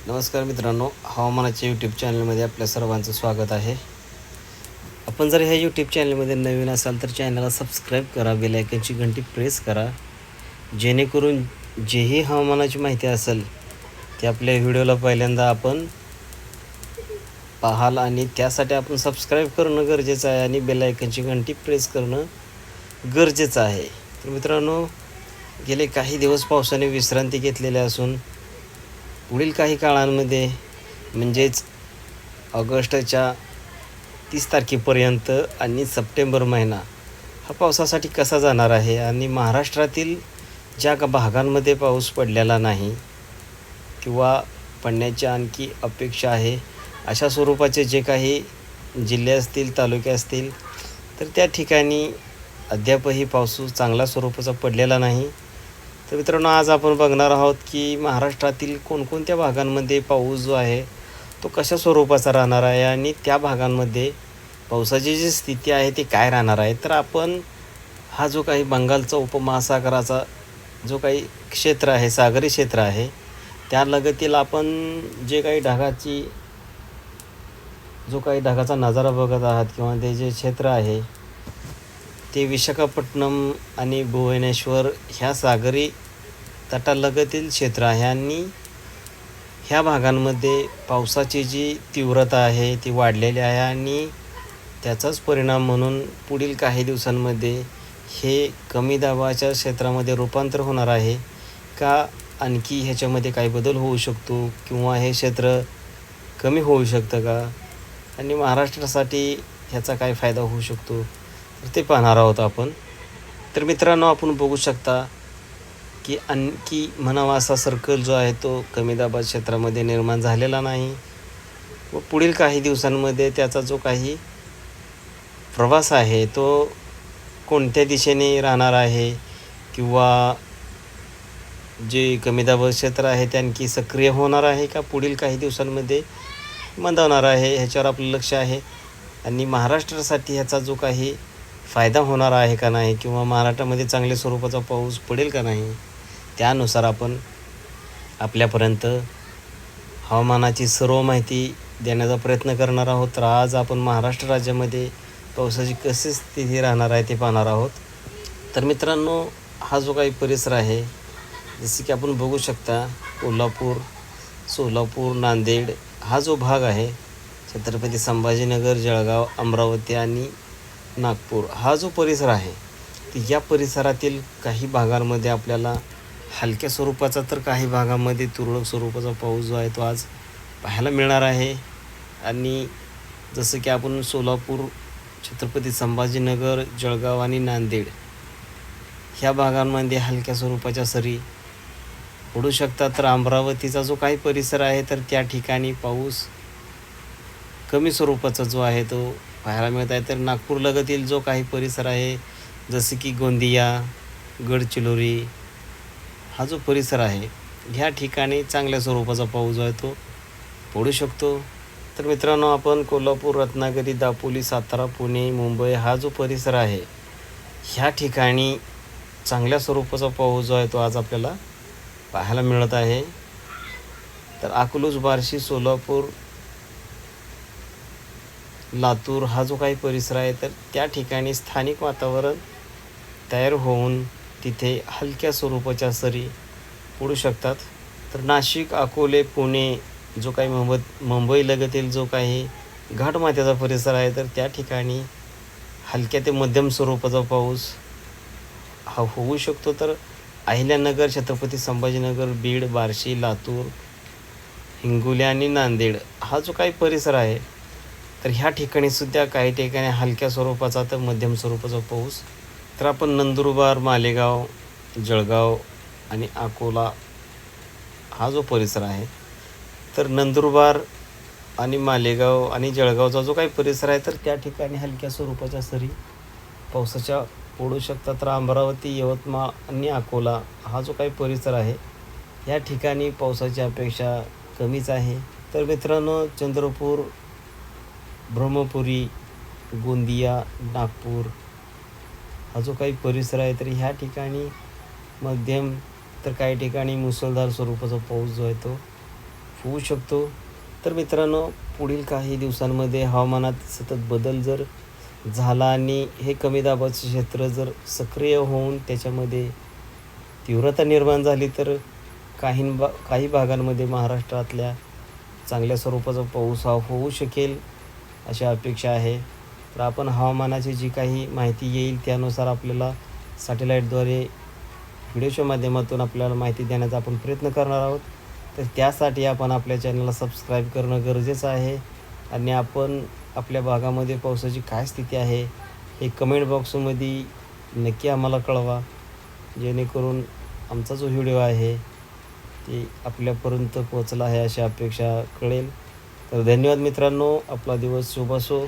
नमस्कार मित्रांनो, हवामानाच्या यूट्यूब चॅनलमध्ये आपल्या सर्वांचं स्वागत आहे. आपण जर ह्या यूट्यूब चॅनलमध्ये नवीन असाल तर चॅनलला सबस्क्राईब करा, बेल आयकॉनची घंटी प्रेस करा, जेणेकरून जेही हवामानाची माहिती असेल ते आपल्या व्हिडिओला पहिल्यांदा आपण पाहाल आणि त्यासाठी आपण सबस्क्राईब करणं गरजेचं आहे आणि बेल आयकॉनची घंटी प्रेस करणं गरजेचं आहे. तर मित्रांनो, गेले काही दिवस पावसाने विश्रांती घेतलेली असून पुढील काही काळांमध्ये म्हणजेच ऑगस्टच्या 30 तारखेपर्यंत आणि सप्टेंबर महिना हा पावसासाठी कसा जाणार आहे आणि महाराष्ट्रातील ज्या भागांमध्ये पाऊस पडलेला नाही किंवा पडण्याची आणखी अपेक्षा आहे अशा स्वरूपाचे जे काही जिल्हे असतील, तालुके असतील तर त्या ठिकाणी अद्यापही पाऊस चांगल्या स्वरूपाचा पडलेला नाही. तर मित्रांनो, आज आपण बघणार आहोत की महाराष्ट्रातील कोणकोणत्या भागांमध्ये पाऊस जो आहे तो कशा स्वरूपाचा राहणार आहे आणि त्या भागांमध्ये पावसाची जी स्थिती आहे ती काय राहणार आहे. तर आपण हा जो काही बंगालचा उपमहासागराचा जो काही क्षेत्र आहे, सागरी क्षेत्र आहे, त्या लगतील आपण जो काही ढगाचा नजारा बघत आहात किंवा ते जे क्षेत्र आहे ते विशाखापट्टणम आणि भुवनेश्वर ह्या सागरी तटालगतील क्षेत्र आहे आणि ह्या भागांमध्ये पावसाची जी तीव्रता आहे ती वाढलेली आहे आणि त्याचाच परिणाम म्हणून पुढील काही दिवसांमध्ये हे कमी दाबाच्या क्षेत्रामध्ये रूपांतर होणार आहे का आणखी ह्याच्यामध्ये काही बदल होऊ शकतो किंवा हे क्षेत्र कमी होऊ शकतं का आणि महाराष्ट्रासाठी ह्याचा काय फायदा होऊ शकतो तर ते पाहणार आहोत आपण. तर मित्रांनो, आपण बघू शकता की आणखी म्हणावा असा सर्कल जो आहे तो कमी दाबाच्या क्षेत्रामध्ये निर्माण झालेला नाही व पुढील काही दिवसांमध्ये त्याचा जो काही प्रवास आहे तो कोणत्या दिशेने राहणार आहे किंवा जे कमी दाब क्षेत्र आहे ते आणखी सक्रिय होणार आहे का पुढील काही दिवसांमध्ये मंदावणार आहे ह्याच्यावर आपलं लक्ष आहे आणि महाराष्ट्रासाठी ह्याचा जो काही फायदा होणार आहे का नाही किंवा महाराष्ट्रामध्ये चांगल्या स्वरूपाचा पाऊस पडेल का नाही त्यानुसार आपण आपल्यापर्यंत हवामानाची सर्व माहिती देण्याचा प्रयत्न करणार आहोत. तर आज आपण महाराष्ट्र राज्यामध्ये पावसाची कशी स्थिती राहणार आहे ते पाहणार आहोत. तर मित्रांनो, हा जो काही परिसर आहे जसे की आपण बघू शकता कोल्हापूर, सोलापूर, नांदेड हा जो भाग आहे, छत्रपती संभाजीनगर, जळगाव, अमरावती आणि नागपूर हा जो परिसर आहे तर या परिसरातील काही भागांमध्ये आपल्याला हलक्या स्वरूपाचा तर काही भागामध्ये तुरळक स्वरूपाचा पाऊस जो आहे तो आज पाहायला मिळणार आहे. आणि जसं की आपण सोलापूर, छत्रपती संभाजीनगर, जळगाव आणि नांदेड ह्या भागांमध्ये हलक्या स्वरूपाच्या सरी पडू शकतात. तर अमरावतीचा जो काही परिसर आहे तर त्या ठिकाणी पाऊस कमी स्वरूपाचा जो आहे तो पाहायला मिळत आहे. तर नागपूरलगतील जो काही परिसर आहे जसे की गोंदिया, गडचिरोली हा जो परिसर आहे ह्या ठिकाणी चांगल्या स्वरूपाचा पाऊस जो आहे तो पडू शकतो. तर मित्रांनो, आपण कोल्हापूर, रत्नागिरी, दापोली, सातारा, पुणे, मुंबई हा जो परिसर आहे ह्या ठिकाणी चांगल्या स्वरूपाचा पाऊस जो आहे तो आज आपल्याला पाहायला मिळत आहे. तर अकलूज, बार्शी, सोलापूर, लातूर हा जो काही परिसर आहे तर त्या ठिकाणी स्थानिक वातावरण तयार होऊन तिथे हलक्या स्वरूपाच्या सरी पडू शकतात. तर नाशिक, अकोले, पुणे जो काही मुंबईलगतील जो काही घाटमाथ्याचा परिसर आहे तर त्या ठिकाणी हलक्या ते मध्यम स्वरूपाचा पाऊस हा होऊ शकतो. तर अहिल्यानगर, छत्रपती संभाजीनगर, बीड, बार्शी, लातूर, हिंगोली आणि नांदेड हा जो काही परिसर आहे तर ह्या ठिकाणीसुद्धा काही ठिकाणी हलक्या स्वरूपाचा तर मध्यम स्वरूपाचा पाऊस. तर आपण नंदुरबार, मालेगाव, जळगाव आणि अकोला हा जो परिसर आहे तर नंदुरबार आणि मालेगाव आणि जळगावचा जो काही परिसर आहे तर त्या ठिकाणी हलक्या स्वरूपाच्या सरी पावसाच्या पडू शकतात. तर अमरावती, यवतमाळ आणि अकोला हा जो काही परिसर आहे या ठिकाणी पावसाची अपेक्षा कमीच आहे. तर मित्रांनो, चंद्रपूर, ब्रह्मपुरी, गोंदिया, नागपूर हा जो काही परिसर आहे तर ह्या ठिकाणी मध्यम तर काही ठिकाणी मुसळधार स्वरूपाचा पाऊस जो आहे तो होऊ शकतो. तर मित्रांनो, पुढील काही दिवसांमध्ये हवामानात सतत बदल जर झाला आणि हे कमी दाबाचे क्षेत्र जर सक्रिय होऊन त्याच्यामध्ये तीव्रता निर्माण झाली, तर काही भागांमध्ये महाराष्ट्रातल्या चांगल्या स्वरूपाचा पाऊस हा होऊ शकेल, अशी अपेक्षा आहे. तर आपण हवामानाची जी काही माहिती येईल त्यानुसार आपल्याला सॅटेलाईटद्वारे व्हिडिओच्या माध्यमातून आपल्याला माहिती देण्याचा आपण प्रयत्न करणार आहोत. तर त्यासाठी आपण आपल्या चॅनलला सबस्क्राईब करणं गरजेचं आहे आणि आपण आपल्या भागामध्ये पावसाची काय स्थिती आहे हे कमेंट बॉक्समध्ये नक्की आम्हाला कळवा, जेणेकरून आमचा जो व्हिडिओ आहे ते आपल्यापर्यंत पोहोचला आहे अशी अपेक्षा कळेल. तर धन्यवाद मित्रांनो. आपला दिवस शुभ असो.